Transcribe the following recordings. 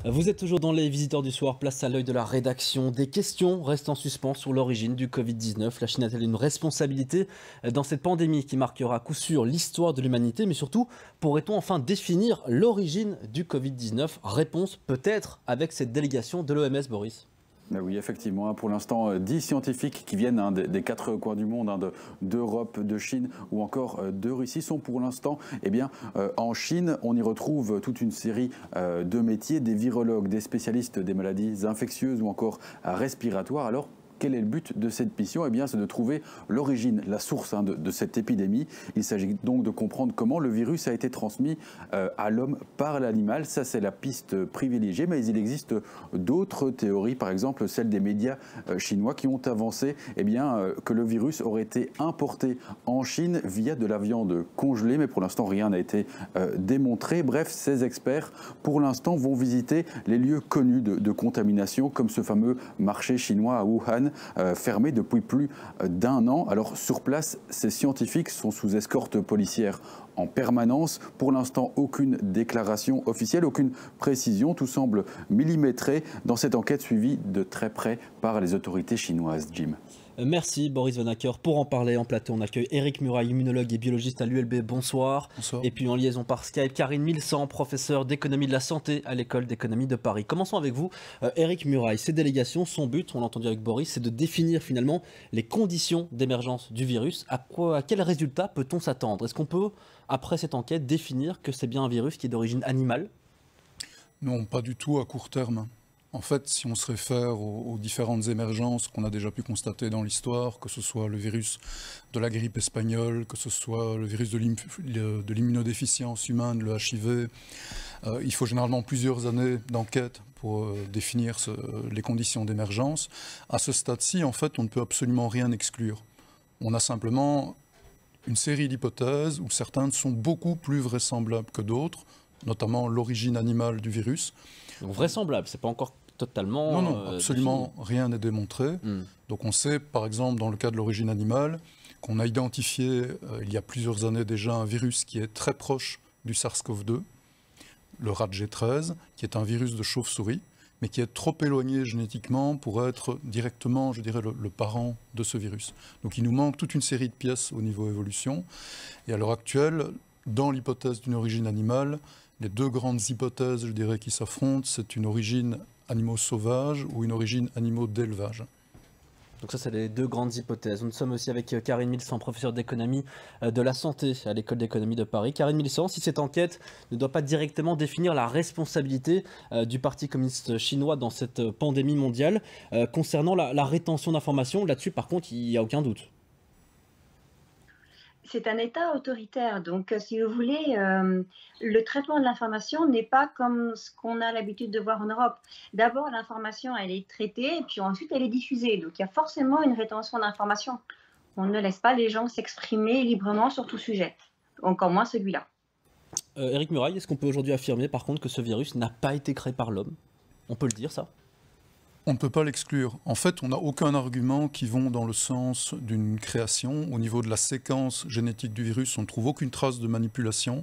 Vous êtes toujours dans les visiteurs du soir, place à l'œil de la rédaction. Des questions restent en suspens sur l'origine du Covid-19. La Chine a-t-elle une responsabilité dans cette pandémie qui marquera à coup sûr l'histoire de l'humanité? Mais surtout, pourrait-on enfin définir l'origine du Covid-19? Réponse peut-être avec cette délégation de l'OMS, Boris. Ben oui, effectivement. Pour l'instant, 10 scientifiques qui viennent des quatre coins du monde, d'Europe, de Chine ou encore de Russie, sont pour l'instant en Chine. On y retrouve toute une série de métiers, des virologues, des spécialistes des maladies infectieuses ou encore respiratoires. Alors, quel est le but de cette mission? Eh bien, c'est de trouver l'origine, la source de cette épidémie. Il s'agit donc de comprendre comment le virus a été transmis à l'homme par l'animal. Ça, c'est la piste privilégiée, mais il existe d'autres théories, par exemple celle des médias chinois qui ont avancé que le virus aurait été importé en Chine via de la viande congelée, mais pour l'instant, rien n'a été démontré. Bref, ces experts, pour l'instant, vont visiter les lieux connus de contamination, comme ce fameux marché chinois à Wuhan, fermé depuis plus d'un an. Alors sur place, ces scientifiques sont sous escorte policière en permanence. Pour l'instant, aucune déclaration officielle, aucune précision. Tout semble millimétré dans cette enquête suivie de très près par les autorités chinoises. Jim. Merci Boris Vanecker. Pour en parler en plateau, on accueille Éric Muraille, immunologue et biologiste à l'ULB. Bonsoir. Bonsoir. Et puis en liaison par Skype, Karine Milsan, professeure d'économie de la santé à l'école d'économie de Paris. Commençons avec vous, Éric Muraille. Ces délégations, son but, on l'a entendu avec Boris, c'est de définir finalement les conditions d'émergence du virus. À quel résultat peut-on s'attendre? Est-ce qu'on peut, après cette enquête, définir que c'est bien un virus qui est d'origine animale? Non, pas du tout à court terme. En fait, si on se réfère aux différentes émergences qu'on a déjà pu constater dans l'histoire, que ce soit le virus de la grippe espagnole, que ce soit le virus de l'immunodéficience humaine, le HIV, il faut généralement plusieurs années d'enquête pour définir les conditions d'émergence. À ce stade-ci, en fait, on ne peut absolument rien exclure. On a simplement une série d'hypothèses où certaines sont beaucoup plus vraisemblables que d'autres, notamment l'origine animale du virus. Donc vraisemblable, c'est pas encore totalement... Non, absolument rien n'est démontré. Donc on sait, par exemple, dans le cas de l'origine animale, qu'on a identifié il y a plusieurs années déjà un virus qui est très proche du SARS-CoV-2, le RATG13, qui est un virus de chauve-souris, mais qui est trop éloigné génétiquement pour être directement, je dirais, le parent de ce virus. Donc il nous manque toute une série de pièces au niveau évolution. Et à l'heure actuelle, dans l'hypothèse d'une origine animale, les deux grandes hypothèses, je dirais, qui s'affrontent, c'est une origine animaux sauvages ou une origine animaux d'élevage. Donc ça, c'est les deux grandes hypothèses. Nous sommes aussi avec Karine Milsan, professeure d'économie de la santé à l'école d'économie de Paris. Karine Milsan, si cette enquête ne doit pas directement définir la responsabilité du Parti communiste chinois dans cette pandémie mondiale, concernant la rétention d'informations, là-dessus, par contre, il n'y a aucun doute. C'est un État autoritaire, donc si vous voulez, le traitement de l'information n'est pas comme ce qu'on a l'habitude de voir en Europe. D'abord, l'information, elle est traitée, et puis ensuite, elle est diffusée. Donc, il y a forcément une rétention d'informations. On ne laisse pas les gens s'exprimer librement sur tout sujet, encore moins celui-là. Éric Muraille, est-ce qu'on peut aujourd'hui affirmer, par contre, que ce virus n'a pas été créé par l'homme? On peut le dire, ça? On ne peut pas l'exclure. En fait, on n'a aucun argument qui vont dans le sens d'une création. Au niveau de la séquence génétique du virus, on ne trouve aucune trace de manipulation.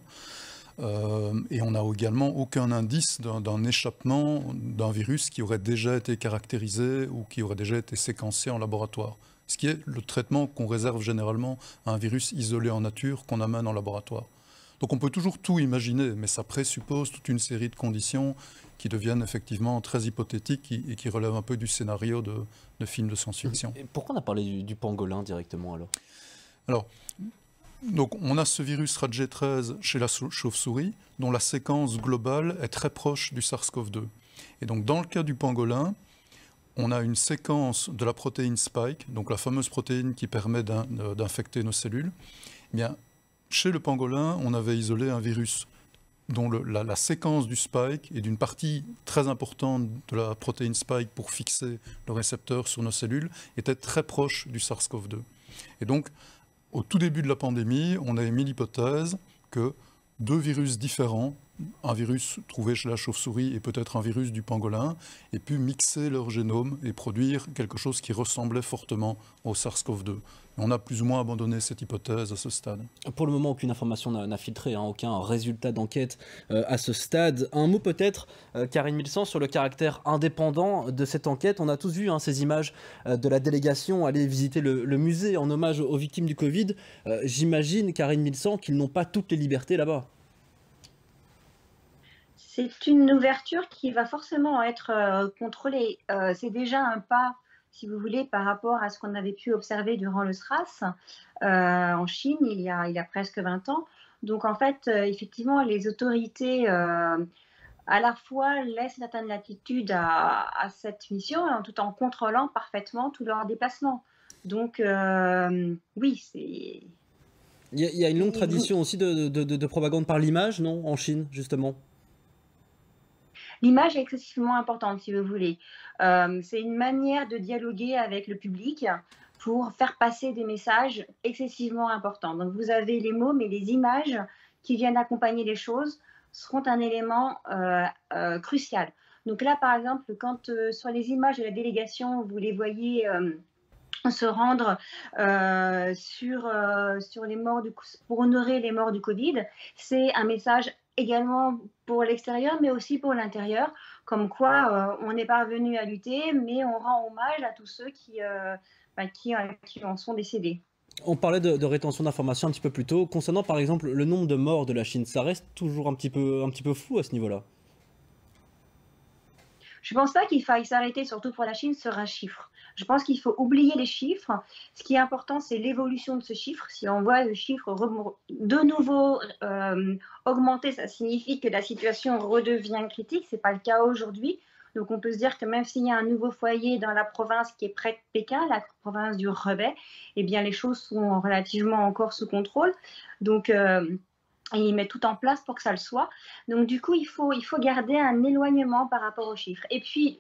Et on n'a également aucun indice d'un échappement d'un virus qui aurait déjà été caractérisé ou qui aurait déjà été séquencé en laboratoire. Ce qui est le traitement qu'on réserve généralement à un virus isolé en nature qu'on amène en laboratoire. Donc on peut toujours tout imaginer, mais ça présuppose toute une série de conditions qui deviennent effectivement très hypothétiques et qui relèvent un peu du scénario de films de science-fiction. Pourquoi on a parlé du pangolin directement alors? Alors, donc on a ce virus RATG13 chez la chauve-souris, dont la séquence globale est très proche du SARS-CoV-2. Et donc dans le cas du pangolin, on a une séquence de la protéine spike, donc la fameuse protéine qui permet d'infecter nos cellules. Eh bien, chez le pangolin, on avait isolé un virus dont la séquence du spike et d'une partie très importante de la protéine spike pour fixer le récepteur sur nos cellules était très proche du SARS-CoV-2. Et donc, au tout début de la pandémie, on a émis l'hypothèse que deux virus différents un virus trouvé chez la chauve-souris et peut-être un virus du pangolin, et puis mixer leur génome et produire quelque chose qui ressemblait fortement au SARS-CoV-2. On a plus ou moins abandonné cette hypothèse à ce stade. Pour le moment, aucune information n'a filtré, hein, aucun résultat d'enquête à ce stade. Un mot peut-être, Karine Milsan, sur le caractère indépendant de cette enquête. On a tous vu ces images de la délégation aller visiter le musée en hommage aux victimes du Covid. J'imagine, Karine Milsan, qu'ils n'ont pas toutes les libertés là-bas. C'est une ouverture qui va forcément être contrôlée. C'est déjà un pas, si vous voulez, par rapport à ce qu'on avait pu observer durant le SRAS en Chine il y a presque 20 ans. Donc en fait, effectivement, les autorités à la fois laissent une certaine latitude à cette mission tout en contrôlant parfaitement tous leurs déplacements. Donc oui, c'est... Il y a une longue tradition aussi de propagande par l'image, non, en Chine, justement? L'image est excessivement importante, si vous voulez. C'est une manière de dialoguer avec le public pour faire passer des messages excessivement importants. Donc vous avez les mots, mais les images qui viennent accompagner les choses seront un élément crucial. Donc là, par exemple, quand sur les images de la délégation, vous les voyez se rendre sur les morts pour honorer les morts du Covid, c'est un message également pour l'extérieur, mais aussi pour l'intérieur, comme quoi on n'est pas revenu à lutter, mais on rend hommage à tous ceux qui en sont décédés. On parlait de rétention d'informations un petit peu plus tôt. Concernant par exemple le nombre de morts de la Chine, ça reste toujours un petit peu flou à ce niveau-là. Je ne pense pas qu'il faille s'arrêter, surtout pour la Chine, sur un chiffre. Je pense qu'il faut oublier les chiffres. Ce qui est important, c'est l'évolution de ce chiffre. Si on voit le chiffre de nouveau augmenter, ça signifie que la situation redevient critique. Ce n'est pas le cas aujourd'hui. Donc on peut se dire que même s'il y a un nouveau foyer dans la province qui est près de Pékin, la province du Hebei, eh bien les choses sont relativement encore sous contrôle. Donc et il met tout en place pour que ça le soit. Donc du coup, il faut garder un éloignement par rapport aux chiffres. Et puis,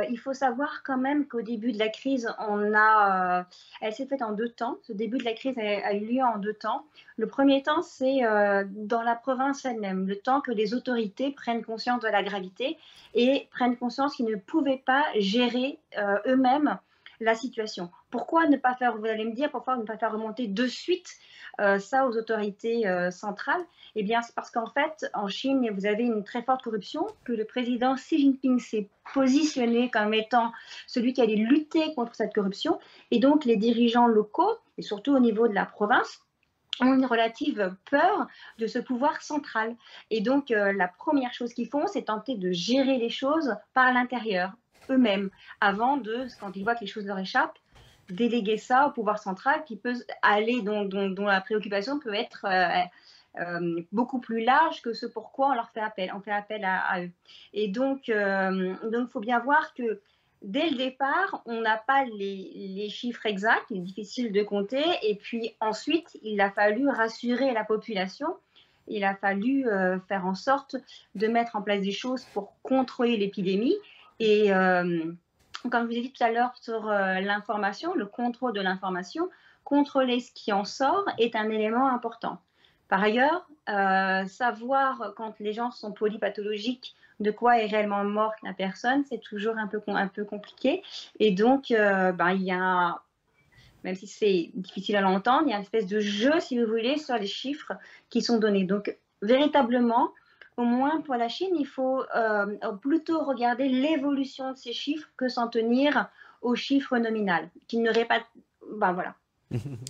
il faut savoir quand même qu'au début de la crise, elle s'est faite en 2 temps. Ce début de la crise a eu lieu en 2 temps. Le premier temps, c'est dans la province elle-même, le temps que les autorités prennent conscience de la gravité et prennent conscience qu'ils ne pouvaient pas gérer eux-mêmes la situation. Pourquoi ne pas faire, vous allez me dire, pourquoi ne pas faire remonter de suite ça aux autorités centrales? Eh bien, c'est parce qu'en fait, en Chine, vous avez une très forte corruption, que le président Xi Jinping s'est positionné comme étant celui qui allait lutter contre cette corruption. Et donc, les dirigeants locaux, et surtout au niveau de la province, ont une relative peur de ce pouvoir central. Et donc, la première chose qu'ils font, c'est tenter de gérer les choses par l'intérieur, eux-mêmes, avant de, quand ils voient que les choses leur échappent, déléguer ça au pouvoir central qui peut aller, dont la préoccupation peut être beaucoup plus large que ce pourquoi on leur fait appel. On fait appel à eux. Et donc, il faut bien voir que dès le départ, on n'a pas les chiffres exacts, il est difficile de compter. Et puis ensuite, il a fallu rassurer la population. Il a fallu faire en sorte de mettre en place des choses pour contrôler l'épidémie. Et comme je vous ai dit tout à l'heure sur l'information, le contrôle de l'information, contrôler ce qui en sort est un élément important. Par ailleurs, savoir quand les gens sont polypathologiques de quoi est réellement morte la personne, c'est toujours un peu compliqué. Et donc, il y a, même si c'est difficile à l'entendre, il y a une espèce de jeu, si vous voulez, sur les chiffres qui sont donnés. Donc, véritablement, au moins pour la Chine, il faut plutôt regarder l'évolution de ces chiffres que s'en tenir aux chiffres nominaux, qui n'auraient pas... voilà.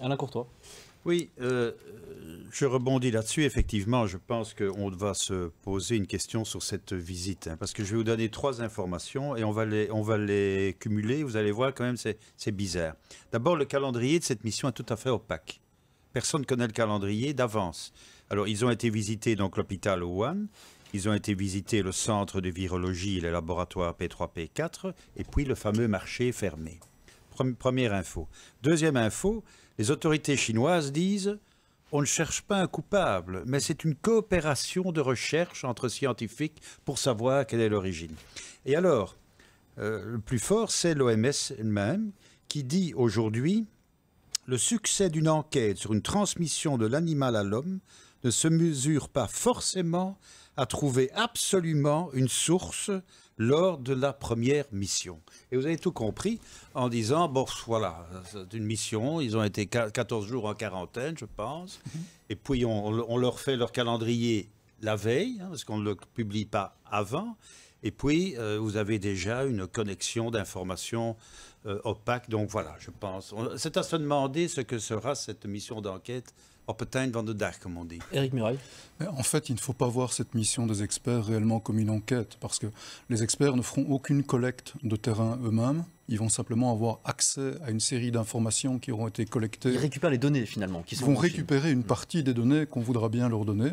Alain Courtois. Oui, je rebondis là-dessus. Effectivement, je pense qu'on va se poser une question sur cette visite, parce que je vais vous donner 3 informations et on va les cumuler. Vous allez voir quand même, c'est bizarre. D'abord, le calendrier de cette mission est tout à fait opaque. Personne ne connaît le calendrier d'avance. Alors, ils ont été visités donc l'hôpital Wuhan, ils ont été visités le centre de virologie et le laboratoire P3P4, et puis le fameux marché fermé. Première info. Deuxième info, les autorités chinoises disent « on ne cherche pas un coupable, mais c'est une coopération de recherche entre scientifiques pour savoir quelle est l'origine ». Et alors, le plus fort, c'est l'OMS elle-même qui dit aujourd'hui « le succès d'une enquête sur une transmission de l'animal à l'homme ne se mesure pas forcément à trouver absolument une source lors de la première mission. Et vous avez tout compris en disant, bon, voilà, c'est une mission, ils ont été 14 jours en quarantaine, je pense, et puis on leur fait leur calendrier la veille, hein, parce qu'on ne le publie pas avant, et puis vous avez déjà une connexion d'informations opaque. Donc voilà, je pense. C'est à se demander ce que sera cette mission d'enquête op het eind van de dag, comme on dit. Éric Muraille. Mais en fait, il ne faut pas voir cette mission des experts réellement comme une enquête, parce que les experts ne feront aucune collecte de terrain eux-mêmes. Ils vont simplement avoir accès à une série d'informations qui auront été collectées. Ils récupèrent les données, finalement. Ils vont récupérer une partie des données qu'on voudra bien leur donner,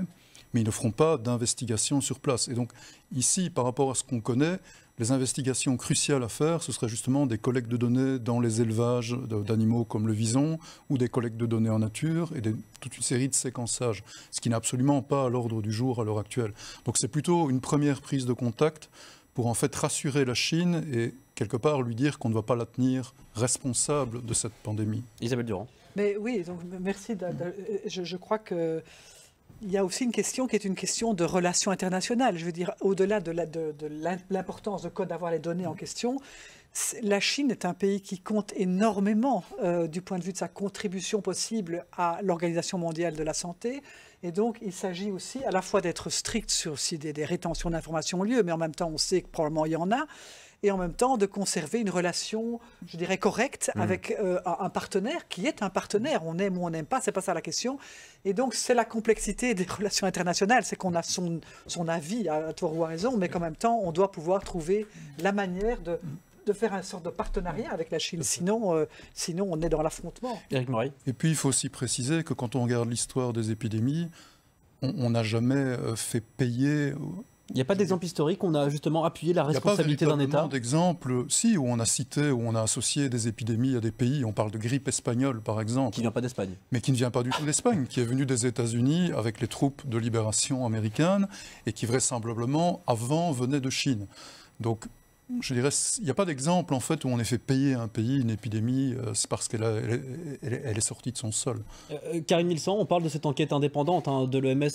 mais ils ne feront pas d'investigation sur place. Et donc, ici, par rapport à ce qu'on connaît, les investigations cruciales à faire, ce serait justement des collectes de données dans les élevages d'animaux comme le vison, ou des collectes de données en nature, et toute une série de séquençages, ce qui n'est absolument pas à l'ordre du jour à l'heure actuelle. Donc c'est plutôt une première prise de contact pour en fait rassurer la Chine et quelque part lui dire qu'on ne va pas la tenir responsable de cette pandémie. Isabelle Durand. Mais oui, donc merci. Je crois que il y a aussi une question qui est une question de relations internationales. Je veux dire, au-delà de l'importance d'avoir les données en question, la Chine est un pays qui compte énormément du point de vue de sa contribution possible à l'Organisation mondiale de la santé. Et donc, il s'agit aussi à la fois d'être strict sur si des rétentions d'informations ont lieu, mais en même temps, on sait que probablement il y en a. Et en même temps de conserver une relation, je dirais, correcte avec un partenaire qui est un partenaire. On aime ou on n'aime pas, c'est pas ça la question. Et donc, c'est la complexité des relations internationales, c'est qu'on a son avis à tort ou à raison, mais qu'en même temps, on doit pouvoir trouver la manière de faire une sorte de partenariat avec la Chine. Sinon, on est dans l'affrontement. Éric Muraille. Et puis, il faut aussi préciser que quand on regarde l'histoire des épidémies, on n'a jamais fait payer... Il n'y a pas d'exemple historique, on a justement appuyé la responsabilité d'un État. Il n'y a pas véritablement d'exemple, si, où on a cité, où on a associé des épidémies à des pays. On parle de grippe espagnole, par exemple. Qui ne vient pas d'Espagne. Mais qui ne vient pas du tout d'Espagne, qui est venu des États-Unis avec les troupes de libération américaines et qui vraisemblablement, avant, venait de Chine. Donc, je dirais, il n'y a pas d'exemple, en fait, où on ait fait payer un pays une épidémie, c'est parce qu'elle est sortie de son sol. Karine Milsan, on parle de cette enquête indépendante de l'OMS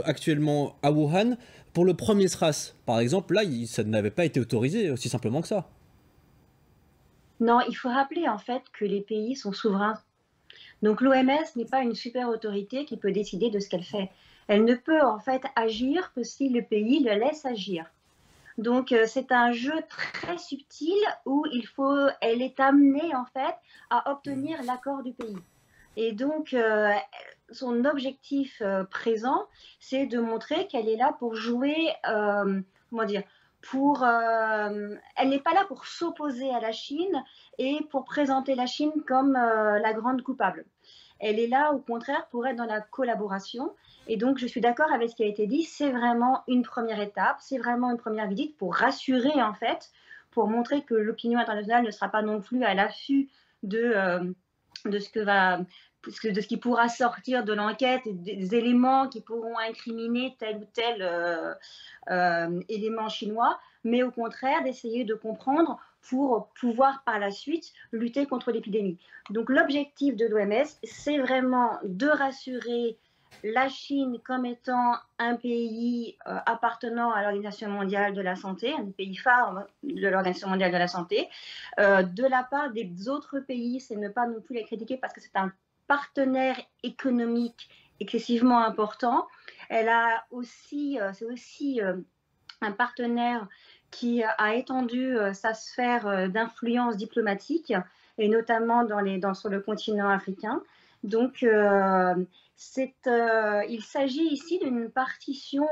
actuellement à Wuhan. Pour le premier SRAS, par exemple, là, ça n'avait pas été autorisé aussi simplement que ça. Non, il faut rappeler en fait que les pays sont souverains. Donc l'OMS n'est pas une super autorité qui peut décider de ce qu'elle fait. Elle ne peut en fait agir que si le pays le laisse agir. Donc c'est un jeu très subtil où elle est amenée en fait à obtenir l'accord du pays. Et donc son objectif présent, c'est de montrer qu'elle est là pour jouer, comment dire, elle n'est pas là pour s'opposer à la Chine et pour présenter la Chine comme la grande coupable. Elle est là, au contraire, pour être dans la collaboration. Et donc, je suis d'accord avec ce qui a été dit. C'est vraiment une première étape, c'est vraiment une première visite pour rassurer, en fait, pour montrer que l'opinion internationale ne sera pas non plus à l'affût de ce qui pourra sortir de l'enquête, des éléments qui pourront incriminer tel ou tel élément chinois, mais au contraire d'essayer de comprendre pour pouvoir par la suite lutter contre l'épidémie. Donc l'objectif de l'OMS, c'est vraiment de rassurer la Chine comme étant un pays appartenant à l'Organisation mondiale de la santé, un des pays phares de l'Organisation mondiale de la santé. De la part des autres pays, c'est ne pas non plus les critiquer parce que c'est un partenaire économique excessivement important. C'est aussi un partenaire qui a étendu sa sphère d'influence diplomatique, et notamment sur le continent africain. Donc, il s'agit ici d'une partition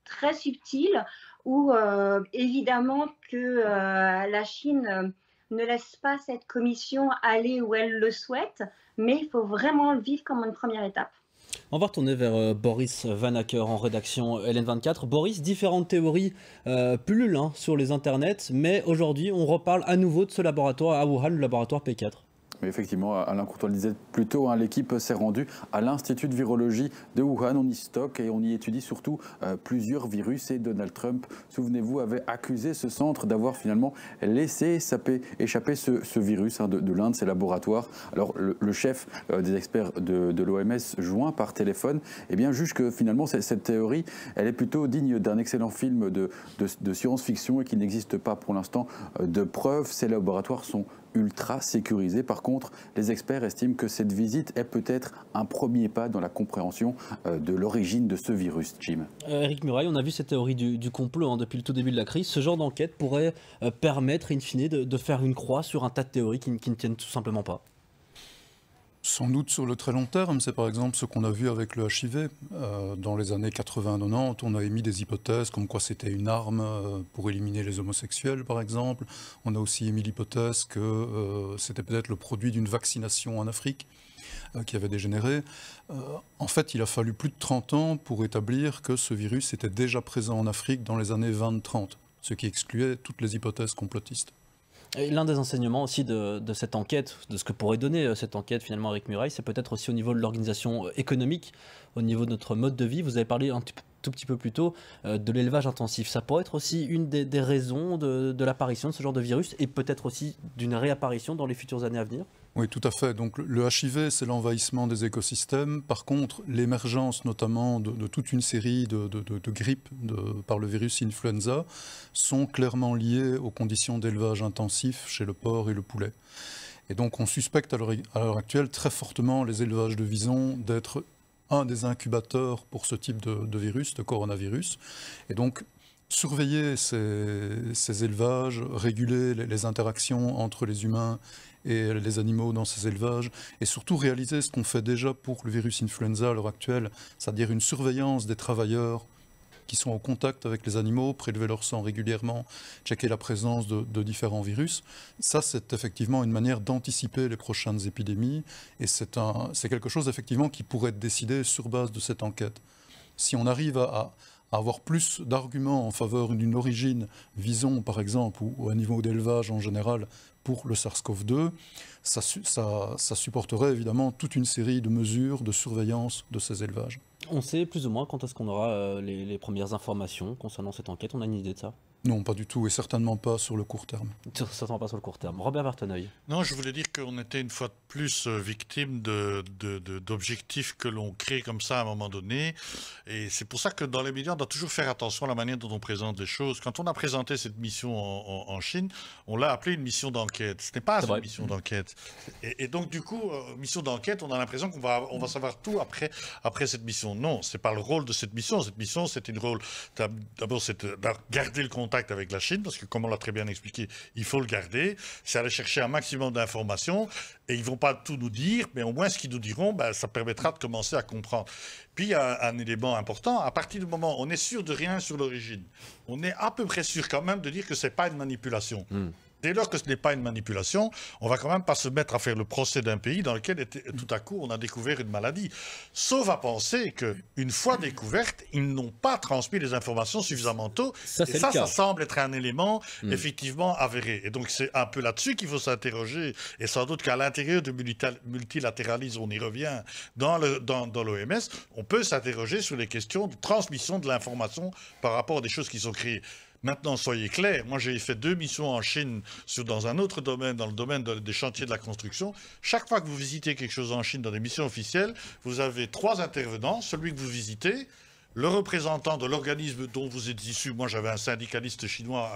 très subtile où, évidemment, que la Chine ne laisse pas cette commission aller où elle le souhaite, mais il faut vraiment le vivre comme une première étape. On va retourner vers Boris Vanacker en rédaction LN24. Boris, différentes théories pullulent sur les internets, mais aujourd'hui on reparle à nouveau de ce laboratoire à Wuhan, le laboratoire P4. Mais effectivement, Alain Courtois le disait plus tôt, hein, l'équipe s'est rendue à l'Institut de virologie de Wuhan. On y stocke et on y étudie surtout plusieurs virus. Et Donald Trump, souvenez-vous, avait accusé ce centre d'avoir finalement laissé échapper ce virus de l'un de ses laboratoires. Alors le chef des experts de l'OMS, joint par téléphone, eh bien, juge que finalement cette théorie, elle est plutôt digne d'un excellent film de science-fiction et qu'il n'existe pas pour l'instant de preuves. Ces laboratoires sont ultra sécurisés. Par contre, les experts estiment que cette visite est peut-être un premier pas dans la compréhension de l'origine de ce virus, Jim. Éric Muraille, on a vu cette théorie du complot depuis le tout début de la crise. Ce genre d'enquête pourrait permettre, in fine, de faire une croix sur un tas de théories qui ne tiennent tout simplement pas. Sans doute sur le très long terme, c'est par exemple ce qu'on a vu avec le HIV. Dans les années 80-90, on a émis des hypothèses comme quoi c'était une arme pour éliminer les homosexuels, par exemple. On a aussi émis l'hypothèse que c'était peut-être le produit d'une vaccination en Afrique qui avait dégénéré. En fait, il a fallu plus de 30 ans pour établir que ce virus était déjà présent en Afrique dans les années 20-30, ce qui excluait toutes les hypothèses complotistes. L'un des enseignements aussi de cette enquête, de ce que pourrait donner cette enquête finalement Éric Muraille, c'est peut-être aussi au niveau de l'organisation économique, au niveau de notre mode de vie. Vous avez parlé tout petit peu plus tôt de l'élevage intensif. Ça pourrait être aussi une des raisons de l'apparition de ce genre de virus et peut-être aussi d'une réapparition dans les futures années à venir. Oui, tout à fait. Donc le HIV, c'est l'envahissement des écosystèmes. Par contre, l'émergence notamment de toute une série de grippes par le virus influenza sont clairement liées aux conditions d'élevage intensif chez le porc et le poulet. Et donc on suspecte à l'heure actuelle très fortement les élevages de visons d'être un des incubateurs pour ce type de virus, de coronavirus. Et donc surveiller ces élevages, réguler les interactions entre les humains et les animaux dans ces élevages, et surtout réaliser ce qu'on fait déjà pour le virus influenza à l'heure actuelle, c'est-à-dire une surveillance des travailleurs qui sont en contact avec les animaux, prélever leur sang régulièrement, checker la présence de différents virus. Ça, c'est effectivement une manière d'anticiper les prochaines épidémies, et c'est quelque chose effectivement qui pourrait être décidé sur base de cette enquête. Si on arrive à avoir plus d'arguments en faveur d'une origine, visons par exemple, ou à niveau d'élevage en général, pour le SARS-CoV-2, ça supporterait évidemment toute une série de mesures de surveillance de ces élevages. On sait plus ou moins quand est-ce qu'on aura les premières informations concernant cette enquête. On a une idée de ça? Non, pas du tout, et certainement pas sur le court terme. Certainement pas sur le court terme. Robert Warteneuil. Non, je voulais dire qu'on était une fois de plus victime d'objectifs que l'on crée comme ça à un moment donné. Et c'est pour ça que dans les médias, on doit toujours faire attention à la manière dont on présente les choses. Quand on a présenté cette mission en Chine, on l'a appelée une mission d'enquête. Ce n'est pas une mission d'enquête. Et donc, du coup, mission d'enquête, on a l'impression qu'on va savoir tout après cette mission. Non, c'est pas le rôle de cette mission. Cette mission, c'était le rôle, d'abord, c'est de garder le contact avec la Chine, parce que comme on l'a très bien expliqué, il faut le garder. C'est aller chercher un maximum d'informations, et ils ne vont pas tout nous dire, mais au moins ce qu'ils nous diront, ça permettra de commencer à comprendre. Puis il y a un élément important, à partir du moment où on est sûr de rien sur l'origine, on est à peu près sûr quand même de dire que ce n'est pas une manipulation. Dès lors que ce n'est pas une manipulation, on va quand même pas se mettre à faire le procès d'un pays dans lequel tout à coup on a découvert une maladie. Sauf à penser qu'une fois découverte, ils n'ont pas transmis les informations suffisamment tôt. Ça semble être un élément effectivement avéré. Et donc c'est un peu là-dessus qu'il faut s'interroger. Et sans doute qu'à l'intérieur du multilatéralisme, on y revient, dans l'OMS, on peut s'interroger sur les questions de transmission de l'information par rapport à des choses qui sont créées. Maintenant, soyez clairs, moi j'ai fait 2 missions en Chine dans un autre domaine, dans le domaine des chantiers de la construction. Chaque fois que vous visitez quelque chose en Chine dans des missions officielles, vous avez 3 intervenants, celui que vous visitez, le représentant de l'organisme dont vous êtes issu, moi j'avais un syndicaliste chinois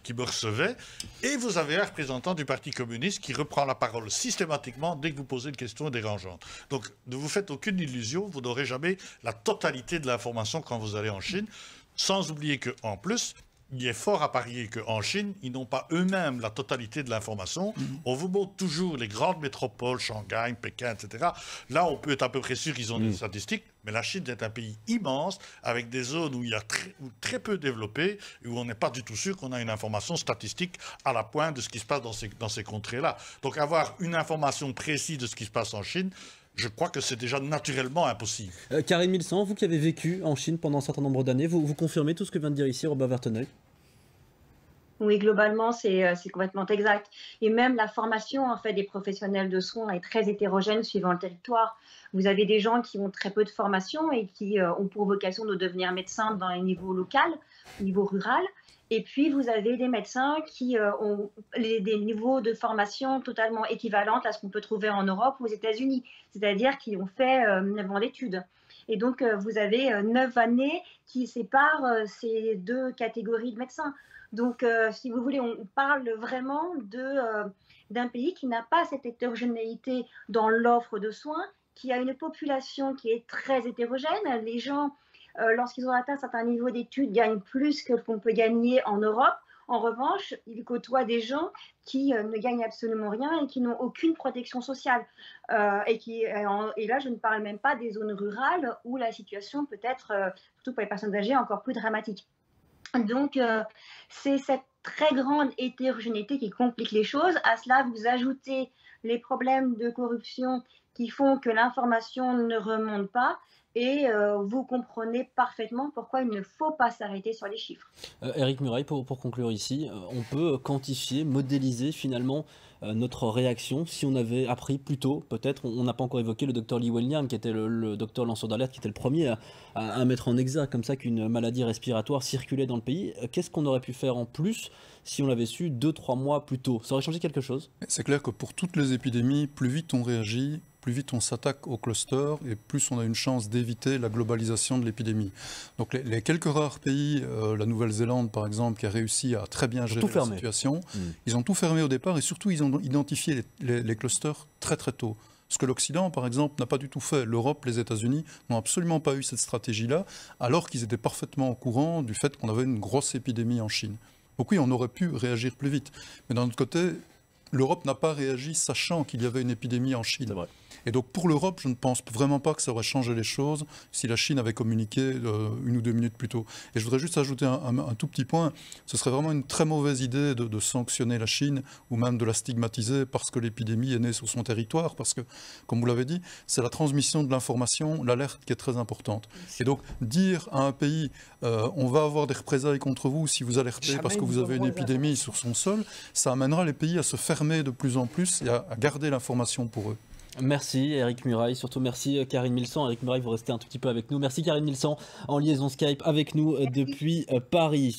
qui me recevait, et vous avez un représentant du Parti communiste qui reprend la parole systématiquement dès que vous posez une question dérangeante. Donc ne vous faites aucune illusion, vous n'aurez jamais la totalité de l'information quand vous allez en Chine. Sans oublier qu'en plus, il est fort à parier qu'en Chine, ils n'ont pas eux-mêmes la totalité de l'information. On vous montre toujours les grandes métropoles, Shanghai, Pékin, etc. Là, on peut être à peu près sûr qu'ils ont des statistiques, mais la Chine est un pays immense, avec des zones où il y a très peu développé, et où on n'est pas du tout sûr qu'on a une information statistique à la pointe de ce qui se passe dans ces contrées-là. Donc avoir une information précise de ce qui se passe en Chine, je crois que c'est déjà naturellement impossible. Karine Milsan, vous qui avez vécu en Chine pendant un certain nombre d'années, vous confirmez tout ce que vient de dire ici Robert Warteneuil? Oui, globalement, c'est complètement exact. Et même la formation en fait, des professionnels de soins est très hétérogène suivant le territoire. Vous avez des gens qui ont très peu de formation et qui ont pour vocation de devenir médecins dans les niveaux local, au niveau rural. Et puis, vous avez des médecins qui ont des niveaux de formation totalement équivalents à ce qu'on peut trouver en Europe ou aux États-Unis, c'est-à-dire qui ont fait 9 ans d'études. Et donc, vous avez 9 années qui séparent ces deux catégories de médecins. Donc, si vous voulez, on parle vraiment d'un pays qui n'a pas cette hétérogénéité dans l'offre de soins, qui a une population qui est très hétérogène. Les gens, lorsqu'ils ont atteint un certain niveau d'études, gagnent plus que ce qu'on peut gagner en Europe. En revanche, ils côtoient des gens qui ne gagnent absolument rien et qui n'ont aucune protection sociale. Et là, je ne parle même pas des zones rurales où la situation peut être, surtout pour les personnes âgées, encore plus dramatique. Donc, c'est cette très grande hétérogénéité qui complique les choses. À cela, vous ajoutez les problèmes de corruption qui font que l'information ne remonte pas. Et vous comprenez parfaitement pourquoi il ne faut pas s'arrêter sur les chiffres. Éric Muraille, pour conclure ici, on peut quantifier, modéliser finalement notre réaction si on avait appris plus tôt, peut-être, on n'a pas encore évoqué le docteur Li Wenliang, qui était le docteur lanceur d'alerte, qui était le premier à mettre en exergue comme ça qu'une maladie respiratoire circulait dans le pays. Qu'est-ce qu'on aurait pu faire en plus si on l'avait su 2-3 mois plus tôt? Ça aurait changé quelque chose? C'est clair que pour toutes les épidémies, plus vite on réagit, plus vite on s'attaque au cluster et plus on a une chance d'éviter la globalisation de l'épidémie. Donc les quelques rares pays, la Nouvelle-Zélande par exemple, qui a réussi à très bien gérer la situation, ils ont tout fermé au départ et surtout ils ont identifié les clusters très très tôt. Ce que l'Occident, par exemple, n'a pas du tout fait. L'Europe, les États-Unis n'ont absolument pas eu cette stratégie-là, alors qu'ils étaient parfaitement au courant du fait qu'on avait une grosse épidémie en Chine. Donc oui, on aurait pu réagir plus vite. Mais d'un autre côté, l'Europe n'a pas réagi sachant qu'il y avait une épidémie en Chine. C'est vrai. Et donc pour l'Europe, je ne pense vraiment pas que ça aurait changé les choses si la Chine avait communiqué 1 ou 2 minutes plus tôt. Et je voudrais juste ajouter un tout petit point. Ce serait vraiment une très mauvaise idée de sanctionner la Chine ou même de la stigmatiser parce que l'épidémie est née sur son territoire. Parce que, comme vous l'avez dit, c'est la transmission de l'information, l'alerte qui est très importante. Et donc dire à un pays, on va avoir des représailles contre vous si vous alertez parce que vous avez une épidémie sur son sol, ça amènera les pays à se fermer de plus en plus et à garder l'information pour eux. Merci Éric Muraille, surtout merci Karine Milsan. Éric Muraille, vous restez un tout petit peu avec nous. Merci Karine Milsan en liaison Skype avec nous depuis Paris.